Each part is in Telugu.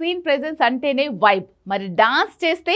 స్క్రీన్ ప్రెజెన్స్ అంటేనే వైబ్. మరి డాన్స్ చేస్తే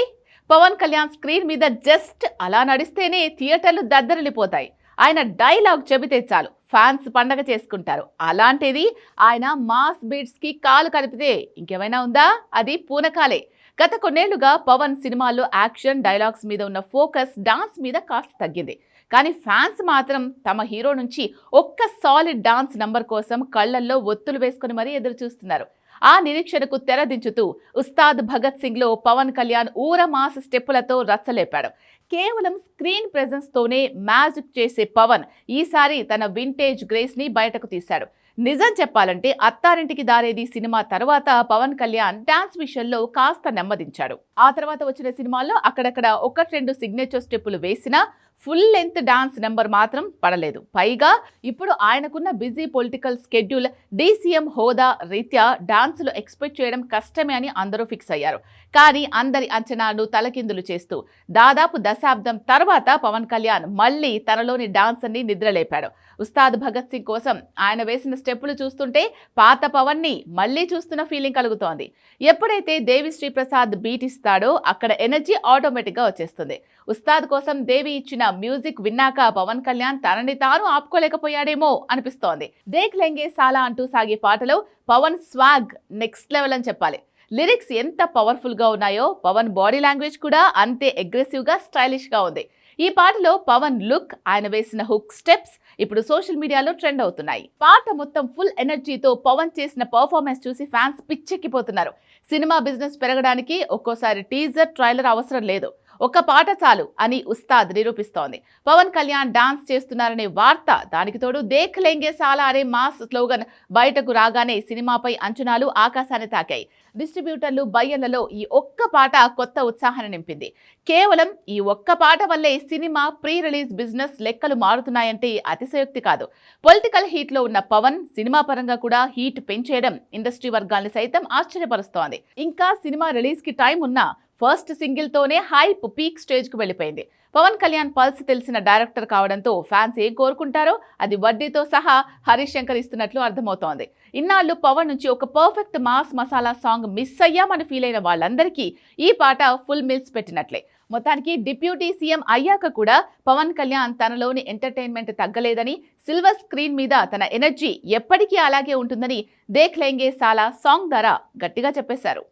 పవన్ కళ్యాణ్ స్క్రీన్ మీద జస్ట్ అలా నడిస్తేనే థియేటర్లు దద్దరిల్లిపోతాయి. ఆయన డైలాగ్ చెబితే చాలు ఫ్యాన్స్ పండగ చేసుకుంటారు. అలాంటిది ఆయన మాస్ బీట్స్ కి కాలు కలిపితే ఇంకేమైనా ఉందా? అది పూనకాలే. గత కొన్నేళ్లుగా పవన్ సినిమాల్లో యాక్షన్ డైలాగ్స్ మీద ఉన్న ఫోకస్ డాన్స్ మీద కాస్త తగ్గింది. కానీ ఫ్యాన్స్ మాత్రం తమ హీరో నుంచి ఒక్క సాలిడ్ డాన్స్ నంబర్ కోసం కళ్లల్లో ఒత్తులు వేసుకుని మరీ ఎదురు చూస్తున్నారు. ఆ నిరీక్షణకు తెరదించుతూ ఉస్తాద్ భగత్ సింగ్ లో పవన్ కళ్యాణ్ ఊర మాస్ స్టెప్పులతో రచ్చలేపాడు. కేవలం స్క్రీన్ ప్రెజెన్స్ తోనే మ్యాజిక్ చేసే పవన్ ఈసారి తన వింటేజ్ గ్రేస్ ని బయటకు తీశాడు. నిజం చెప్పాలంటే అత్తారింటికి దారేది సినిమా తర్వాత పవన్ కళ్యాణ్ డాన్స్ విషయంలో కాస్త నెమ్మదించాడు. ఆ తర్వాత వచ్చిన సినిమాల్లో అక్కడక్కడ ఒకటి రెండు సిగ్నేచర్ స్టెప్పులు వేసినా ఫుల్ లెంత్ డాన్స్ నెంబర్ మాత్రం పడలేదు. పైగా ఇప్పుడు ఆయనకున్న బిజీ పొలిటికల్ స్కెడ్యూల్, డీసీఎం హోదా రీత్యా డాన్సులు ఎక్స్పెక్ట్ చేయడం కష్టమే అని అందరూ ఫిక్స్ అయ్యారు. కానీ అందరి అంచనాలు తలకిందులు చేస్తూ దాదాపు దశాబ్దం తర్వాత పవన్ కళ్యాణ్ మళ్ళీ తనలోని డాన్స్ ని నిద్రలేపాడు. ఉస్తాద్ భగత్ సింగ్ కోసం ఆయన వేసిన స్టెప్పులు చూస్తుంటే పాత పవన్ ని మళ్ళీ చూస్తున్న ఫీలింగ్ కలుగుతోంది. ఎప్పుడైతే దేవి శ్రీ ప్రసాద్ బీట్ ఇస్తాడో అక్కడ ఎనర్జీ ఆటోమేటిక్ గా వచ్చేస్తుంది. ఉస్తాద్ కోసం దేవి ఇచ్చిన మ్యూజిక్ విన్నాక పవన్ కళ్యాణ్ తనని తాను ఆపుకోలేకపోయాడేమో అనిపిస్తోంది. దేఖ్ లెంగే సాలా అంటూ సాగే పాటలో పవన్ స్వాగ్ నెక్స్ట్ లెవెల్ అని చెప్పాలి. లిరిక్స్ ఎంత పవర్ఫుల్ గా ఉన్నాయో పవన్ బాడీ లాంగ్వేజ్ కూడా అంతే అగ్రెసివ్ గా స్టైలిష్ గా ఉంది. ఈ పాటలో పవన్ లుక్, ఆయన వేసిన హుక్ స్టెప్స్ ఇప్పుడు సోషల్ మీడియాలో ట్రెండ్ అవుతున్నాయి. పాట మొత్తం ఫుల్ ఎనర్జీతో పవన్ చేసిన పర్ఫార్మెన్స్ చూసి ఫ్యాన్స్ పిచ్చెక్కిపోతున్నారు. సినిమా బిజినెస్ పెరగడానికి ఒక్కోసారి టీజర్, ట్రైలర్ అవసరం లేదు, ఒక పాట చాలు అని ఉస్తాద్ నిరూపిస్తోంది. పవన్ కళ్యాణ్ డాన్స్ చేస్తున్నారనే వార్త, దానికి తోడు దేఖ్ లెంగే సాలా అనే మాస్ స్లోగన్ బయటకు రాగానే సినిమాపై అంచనాలు ఆకాశాన్ని తాకాయి. డిస్ట్రిబ్యూటర్లు, బయ్యర్లలో ఈ ఒక్క పాట కొత్త ఉత్సాహాన్ని నింపింది. కేవలం ఈ ఒక్క పాట వల్లే సినిమా ప్రీ రిలీజ్ బిజినెస్ లెక్కలు మారుతున్నాయంటే అతిశయోక్తి కాదు. పొలిటికల్ హీట్ లో ఉన్న పవన్ సినిమా పరంగా కూడా హీట్ పెంచేయడం ఇండస్ట్రీ వర్గాల్ని సైతం ఆశ్చర్యపరుస్తోంది. ఇంకా సినిమా రిలీజ్ కి టైం ఉన్నా ఫస్ట్ సింగిల్ తోనే హైప్ పీక్ స్టేజ్ కు వెళ్ళిపోయింది. పవన్ కళ్యాణ్ పల్స్ తెలిసిన డైరెక్టర్ కావడంతో ఫ్యాన్స్ ఏం కోరుకుంటారో అది వడ్డీతో సహా హరీష్ శంకర్ ఇస్తున్నట్లు అర్థమవుతోంది. ఇన్నాళ్ళు పవన్ నుంచి ఒక perfect mass masala song miss అయ్యామని ఫీల్ అయిన వాళ్ళందరికీ ఈ పాట ఫుల్ మిల్స్ పెట్టినట్లే. మొత్తానికి డిప్యూటీ సీఎం అయ్యాక కూడా పవన్ కళ్యాణ్ తనలోని ఎంటర్టైన్మెంట్ తగ్గలేదని, సిల్వర్ స్క్రీన్ మీద తన ఎనర్జీ ఎప్పటికీ అలాగే ఉంటుందని దేఖ్ లెంగే సాలా సాంగ్ ద్వారా గట్టిగా చెప్పేశారు.